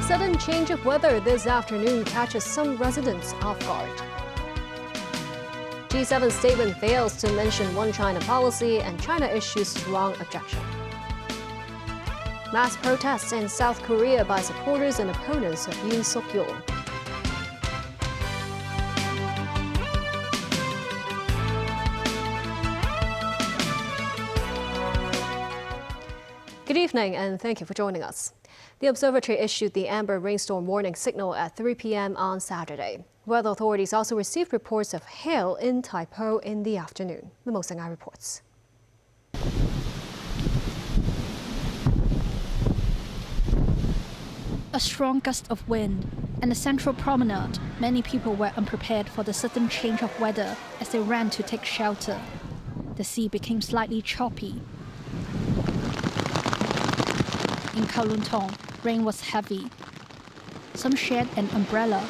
Sudden change of weather this afternoon catches some residents off guard. G7 statement fails to mention one China policy and China issues strong objection. Mass protests in South Korea by supporters and opponents of Yoon Suk-yeol. Good evening and thank you for joining us. The observatory issued the amber rainstorm warning signal at 3 p.m. on Saturday. Weather authorities also received reports of hail in Taipo in the afternoon. The Mo Seng-ai reports. A strong gust of wind and the central promenade. Many people were unprepared for the sudden change of weather as they ran to take shelter. The sea became slightly choppy. In Kowloon Tong, rain was heavy. Some shared an umbrella,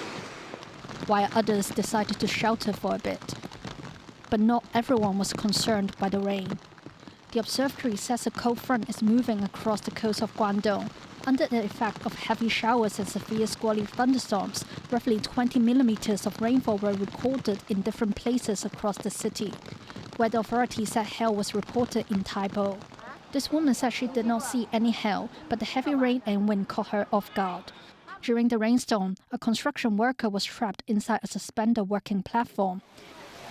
while others decided to shelter for a bit. But not everyone was concerned by the rain. The observatory says a cold front is moving across the coast of Guangdong. Under the effect of heavy showers and severe squally thunderstorms, roughly 20 millimeters of rainfall were recorded in different places across the city. Weather authorities said hail was reported in Taipo. This woman said she did not see any hail, but the heavy rain and wind caught her off guard. During the rainstorm, a construction worker was trapped inside a suspended working platform.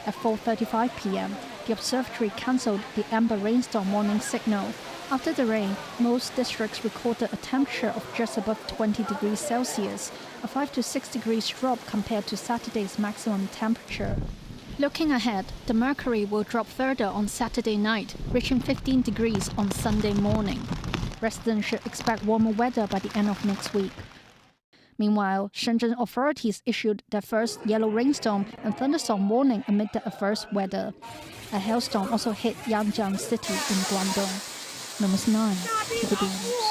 At 4:35 p.m., the observatory cancelled the amber rainstorm warning signal. After the rain, most districts recorded a temperature of just above 20 degrees Celsius, a 5 to 6 degrees drop compared to Saturday's maximum temperature. Looking ahead, the mercury will drop further on Saturday night, reaching 15 degrees on Sunday morning. Residents should expect warmer weather by the end of next week. Meanwhile, Shenzhen authorities issued their first yellow rainstorm and thunderstorm warning amid the adverse weather. A hailstorm also hit Yangjiang City in Guangdong. Number 9, TVB News.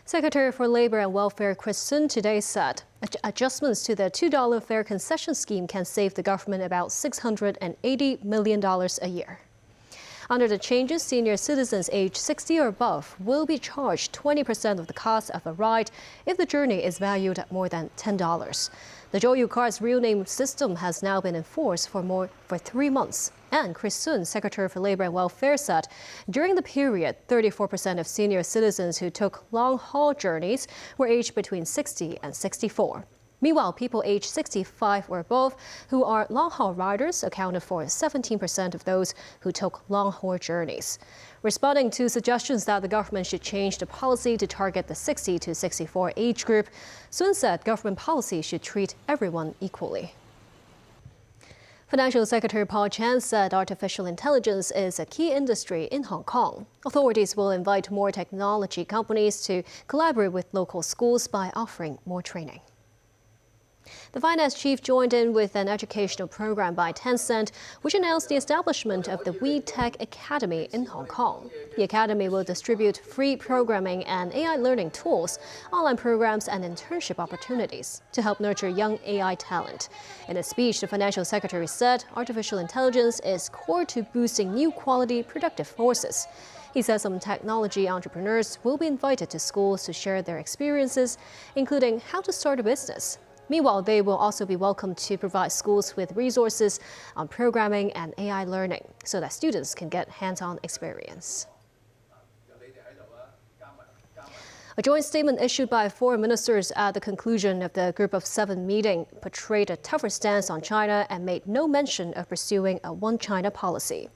Secretary for Labor and Welfare Chris Sun today said adjustments to the $2 fare concession scheme can save the government about $680 million a year. Under the changes, senior citizens aged 60 or above will be charged 20% of the cost of a ride if the journey is valued at more than $10. The Zhouyu card's real name system has now been enforced for 3 months. And Chris Sun, Secretary for Labor and Welfare, said during the period, 34% of senior citizens who took long-haul journeys were aged between 60 and 64. Meanwhile, people aged 65 or above who are long-haul riders accounted for 17% of those who took long-haul journeys. Responding to suggestions that the government should change the policy to target the 60 to 64 age group, Sun said government policy should treat everyone equally. Financial Secretary Paul Chan said artificial intelligence is a key industry in Hong Kong. Authorities will invite more technology companies to collaborate with local schools by offering more training. The finance chief joined in with an educational program by Tencent, which announced the establishment of the We Tech Academy in Hong Kong. The academy will distribute free programming and AI learning tools, online programs, and internship opportunities to help nurture young AI talent. In a speech, the financial secretary said artificial intelligence is core to boosting new quality productive forces. He says some technology entrepreneurs will be invited to schools to share their experiences, including how to start a business. Meanwhile, they will also be welcome to provide schools with resources on programming and AI learning so that students can get hands-on experience. A joint statement issued by foreign ministers at the conclusion of the Group of 7 meeting portrayed a tougher stance on China and made no mention of pursuing a one China policy.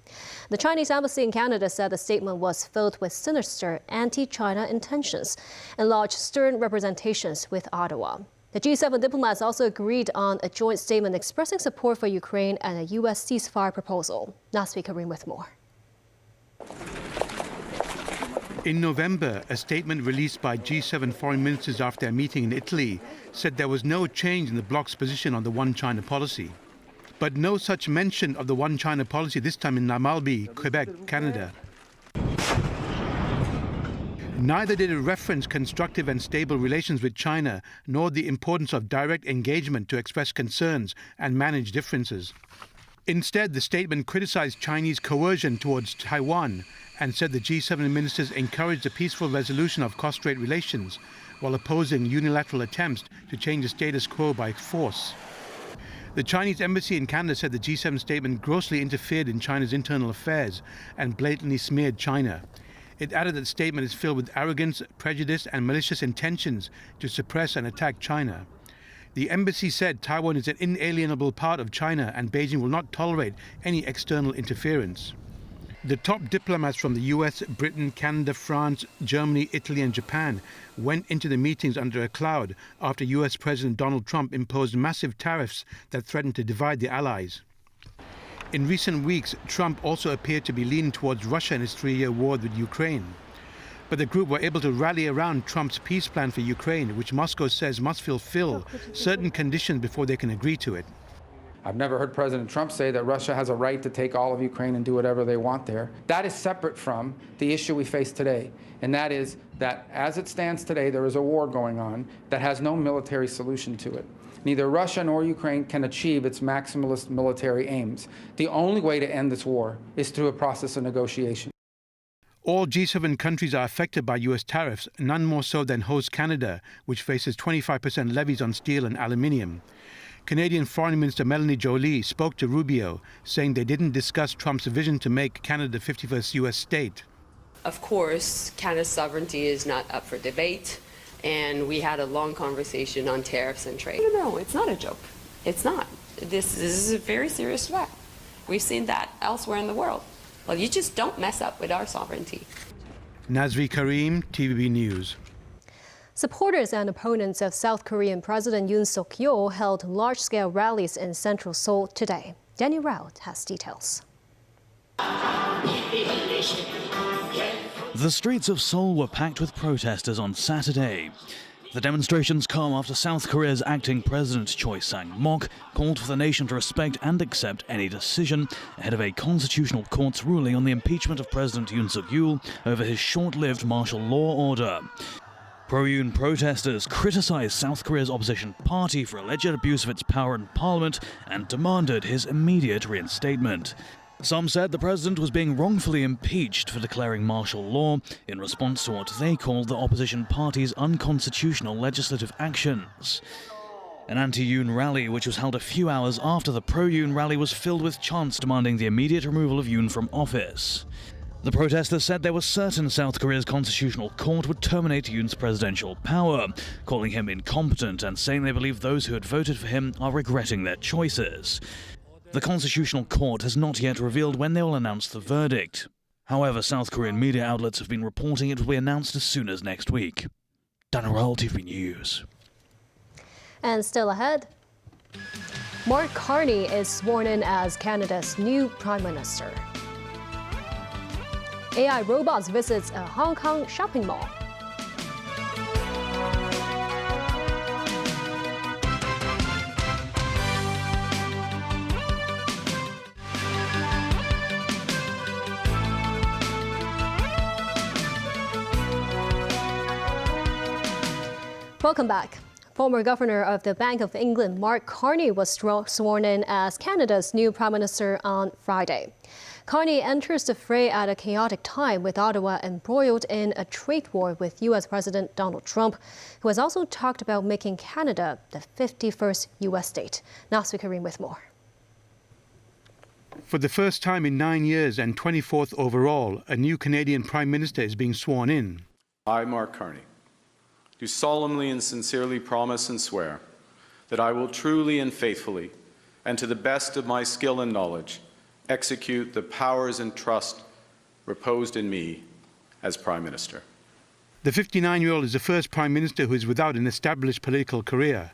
The Chinese embassy in Canada said the statement was filled with sinister anti-China intentions and lodged stern representations with Ottawa. The G7 diplomats also agreed on a joint statement expressing support for Ukraine and a U.S. ceasefire proposal. Now Speaker Rim with more. In November, a statement released by G7 foreign ministers after a meeting in Italy said there was no change in the bloc's position on the One China policy. But no such mention of the One China policy this time in Namalbi, Quebec, Canada. Neither did it reference constructive and stable relations with China, nor the importance of direct engagement to express concerns and manage differences. Instead, the statement criticized Chinese coercion towards Taiwan and said the G7 ministers encouraged a peaceful resolution of cross-strait relations while opposing unilateral attempts to change the status quo by force. The Chinese embassy in Canada said the G7 statement grossly interfered in China's internal affairs and blatantly smeared China. It added that the statement is filled with arrogance, prejudice and malicious intentions to suppress and attack China. The embassy said Taiwan is an inalienable part of China and Beijing will not tolerate any external interference. The top diplomats from the US, Britain, Canada, France, Germany, Italy and Japan went into the meetings under a cloud after US President Donald Trump imposed massive tariffs that threatened to divide the allies. In recent weeks, Trump also appeared to be leaning towards Russia in his 3-year war with Ukraine. But the group were able to rally around Trump's peace plan for Ukraine, which Moscow says must fulfill certain conditions before they can agree to it. I've never heard President Trump say that Russia has a right to take all of Ukraine and do whatever they want there. That is separate from the issue we face today, and that is that as it stands today, there is a war going on that has no military solution to it. Neither Russia nor Ukraine can achieve its maximalist military aims. The only way to end this war is through a process of negotiation. All G7 countries are affected by US tariffs, none more so than host Canada, which faces 25% levies on steel and aluminium. Canadian Foreign Minister Melanie Joly spoke to Rubio, saying they didn't discuss Trump's vision to make Canada the 51st US state. Of course, Canada's sovereignty is not up for debate, and we had a long conversation on tariffs and trade. No, it's not a joke. It's not. This is a very serious threat. We've seen that elsewhere in the world. Well, you just don't mess up with our sovereignty. Nazri Karim, TVB News. Supporters and opponents of South Korean President Yoon Suk-yeol held large-scale rallies in central Seoul today. Daniel Rout has details. The streets of Seoul were packed with protesters on Saturday. The demonstrations come after South Korea's acting president Choi Sang-mok called for the nation to respect and accept any decision ahead of a constitutional court's ruling on the impeachment of President Yoon Suk-yeol over his short-lived martial law order. Pro-Yoon protesters criticized South Korea's opposition party for alleged abuse of its power in parliament and demanded his immediate reinstatement. Some said the president was being wrongfully impeached for declaring martial law in response to what they called the opposition party's unconstitutional legislative actions. An anti-Yoon rally, which was held a few hours after the pro-Yoon rally, was filled with chants demanding the immediate removal of Yoon from office. The protesters said they were certain South Korea's constitutional court would terminate Yoon's presidential power, calling him incompetent and saying they believe those who had voted for him are regretting their choices. The Constitutional Court has not yet revealed when they will announce the verdict. However, South Korean media outlets have been reporting it will be announced as soon as next week. Daniel Roll, TV News. And still ahead, Mark Carney is sworn in as Canada's new Prime Minister. AI robots visits a Hong Kong shopping mall. Welcome back. Former Governor of the Bank of England, Mark Carney, was sworn in as Canada's new Prime Minister on Friday. Carney enters the fray at a chaotic time, with Ottawa embroiled in a trade war with U.S. President Donald Trump, who has also talked about making Canada the 51st U.S. state. Nasri Karim with more. For the first time in 9 years and 24th overall, a new Canadian Prime Minister is being sworn in. I, Mark Carney, do solemnly and sincerely promise and swear that I will truly and faithfully, and to the best of my skill and knowledge, execute the powers and trust reposed in me as Prime Minister. The 59-year-old is the first Prime Minister who is without an established political career,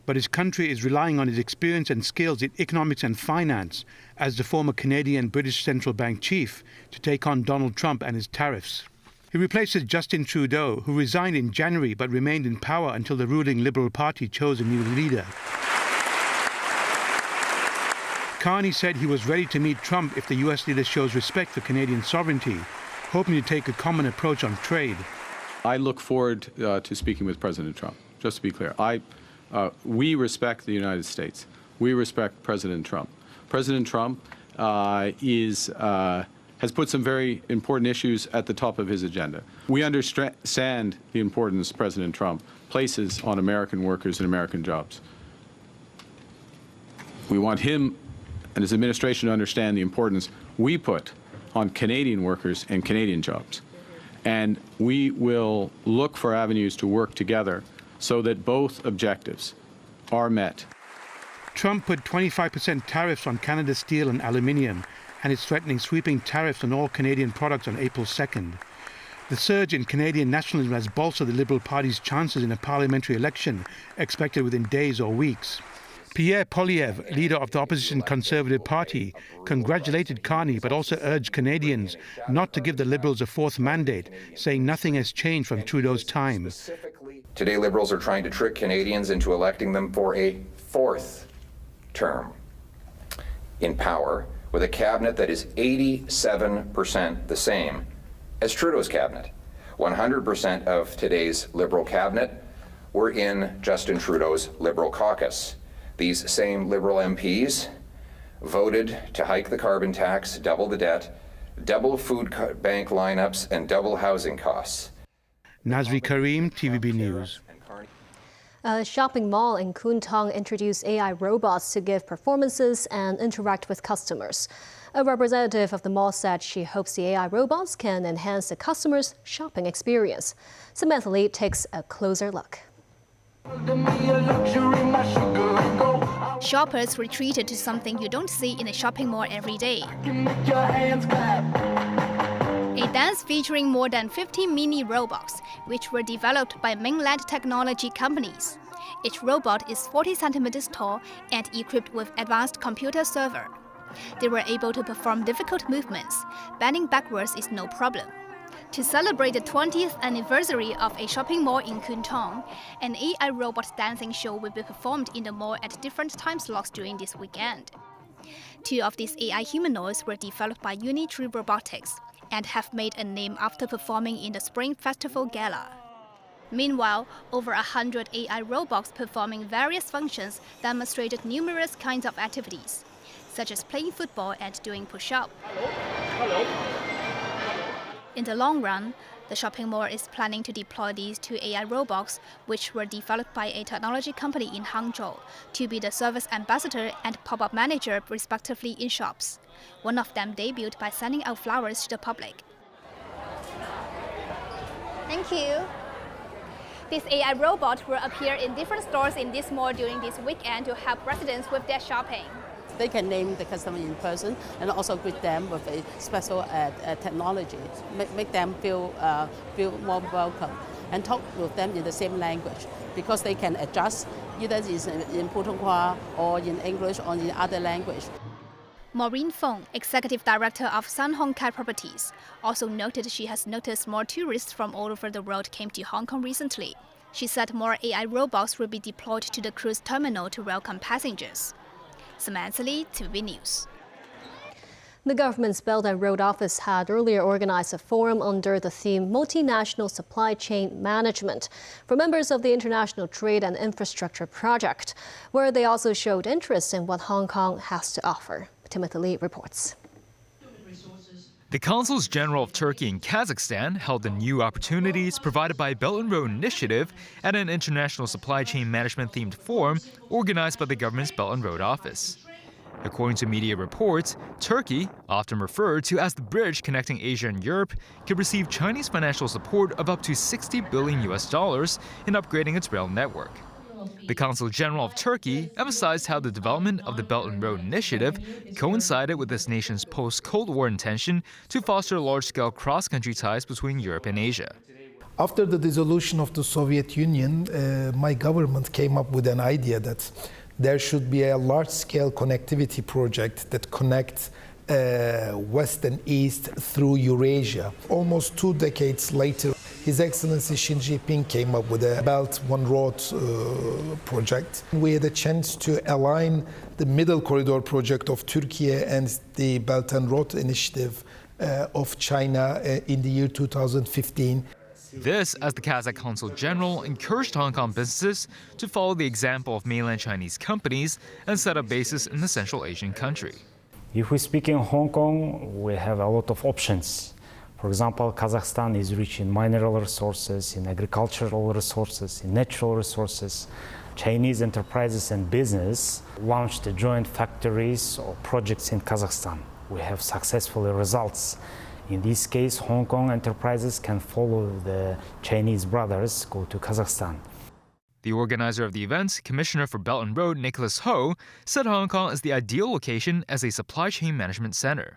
but his country is relying on his experience and skills in economics and finance as the former Canadian British Central Bank chief to take on Donald Trump and his tariffs. He replaces Justin Trudeau, who resigned in January but remained in power until the ruling Liberal Party chose a new leader. Carney said he was ready to meet Trump if the US leader shows respect for Canadian sovereignty, hoping to take a common approach on trade. I look forward to speaking with President Trump. Just to be clear, we respect the United States. We respect President Trump. President Trump has put some very important issues at the top of his agenda. We understand the importance President Trump places on American workers and American jobs. We want him and his administration to understand the importance we put on Canadian workers and Canadian jobs. And we will look for avenues to work together so that both objectives are met. Trump put 25% tariffs on Canada's steel and aluminium, and is threatening sweeping tariffs on all Canadian products on April 2nd. The surge in Canadian nationalism has bolstered the Liberal Party's chances in a parliamentary election expected within days or weeks. Pierre Poilievre, leader of the opposition Conservative Party, congratulated Carney but also urged Canadians not to give the Liberals a fourth mandate, saying nothing has changed from Trudeau's time. Today, Liberals are trying to trick Canadians into electing them for a fourth term in power with a cabinet that is 87% the same as Trudeau's cabinet. 100% of today's Liberal cabinet were in Justin Trudeau's Liberal caucus. These same Liberal MPs voted to hike the carbon tax, double the debt, double food bank lineups, and double housing costs. Nazri Karim, TVB News. A shopping mall in Kwun Tong introduced AI robots to give performances and interact with customers. A representative of the mall said she hopes the AI robots can enhance the customer's shopping experience. Samantha Lee takes a closer look. Shoppers retreated to something you don't see in a shopping mall every day. A dance featuring more than 50 mini robots, which were developed by mainland technology companies. Each robot is 40 centimeters tall and equipped with advanced computer server. They were able to perform difficult movements. Bending backwards is no problem. To celebrate the 20th anniversary of a shopping mall in Kwun Tong, an AI robot dancing show will be performed in the mall at different time slots during this weekend. Two of these AI humanoids were developed by Unitree Robotics and have made a name after performing in the Spring Festival Gala. Meanwhile, over 100 AI robots performing various functions demonstrated numerous kinds of activities, such as playing football and doing push-up. In the long run, the shopping mall is planning to deploy these two AI robots, which were developed by a technology company in Hangzhou, to be the service ambassador and pop-up manager respectively in shops. One of them debuted by sending out flowers to the public. Thank you. This AI robot will appear in different stores in this mall during this weekend to help residents with their shopping. They can name the customer in person and also greet them with a special technology, make them feel more welcome, and talk with them in the same language, because they can adjust either in Putonghua or in English or in other language. Maureen Fong, executive director of Sun Hong Kai Properties, also noted she has noticed more tourists from all over the world came to Hong Kong recently. She said more AI robots will be deployed to the cruise terminal to welcome passengers. Samantha Lee, TVB News. The government's Belt and Road Office had earlier organized a forum under the theme Multinational Supply Chain Management for members of the International Trade and Infrastructure Project, where they also showed interest in what Hong Kong has to offer. Timothy Lee reports. The Consuls General of Turkey and Kazakhstan held the new opportunities provided by Belt and Road Initiative at an international supply chain management themed forum organized by the government's Belt and Road Office. According to media reports, Turkey, often referred to as the bridge connecting Asia and Europe, could receive Chinese financial support of up to $60 billion in upgrading its rail network. The Consul General of Turkey emphasized how the development of the Belt and Road Initiative coincided with this nation's post-Cold War intention to foster large-scale cross-country ties between Europe and Asia. After the dissolution of the Soviet Union, my government came up with an idea that there should be a large-scale connectivity project that connects West and East through Eurasia. Almost 2 decades later, His Excellency Xi Jinping came up with a Belt One Road project. We had a chance to align the Middle Corridor project of Turkey and the Belt and Road Initiative of China in the year 2015. This as the Kazakh Consul General encouraged Hong Kong businesses to follow the example of mainland Chinese companies and set up bases in the Central Asian country. If we speak in Hong Kong, we have a lot of options. For example, Kazakhstan is rich in mineral resources, in agricultural resources, in natural resources. Chinese enterprises and business launched joint factories or projects in Kazakhstan. We have successful results. In this case, Hong Kong enterprises can follow the Chinese brothers, go to Kazakhstan. The organizer of the event, Commissioner for Belt and Road Nicholas Ho, said Hong Kong is the ideal location as a supply chain management center.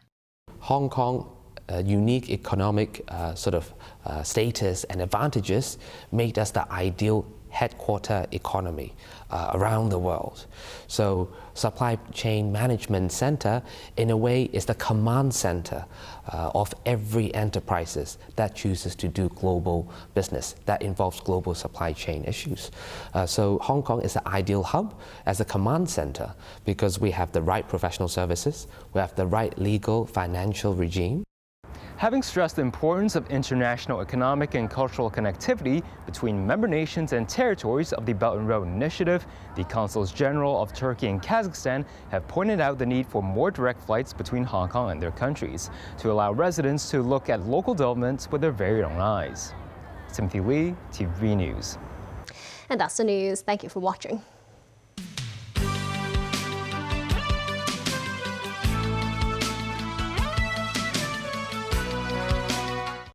Hong Kong unique economic status and advantages made us the ideal headquarter economy around the world. So supply chain management center in a way is the command center of every enterprises that chooses to do global business that involves global supply chain issues. So Hong Kong is the ideal hub as a command center because we have the right professional services, we have the right legal financial regime. Having stressed the importance of international economic and cultural connectivity between member nations and territories of the Belt and Road Initiative, the Consuls General of Turkey and Kazakhstan have pointed out the need for more direct flights between Hong Kong and their countries to allow residents to look at local developments with their very own eyes. Timothy Lee, TVB News. And that's the news. Thank you for watching.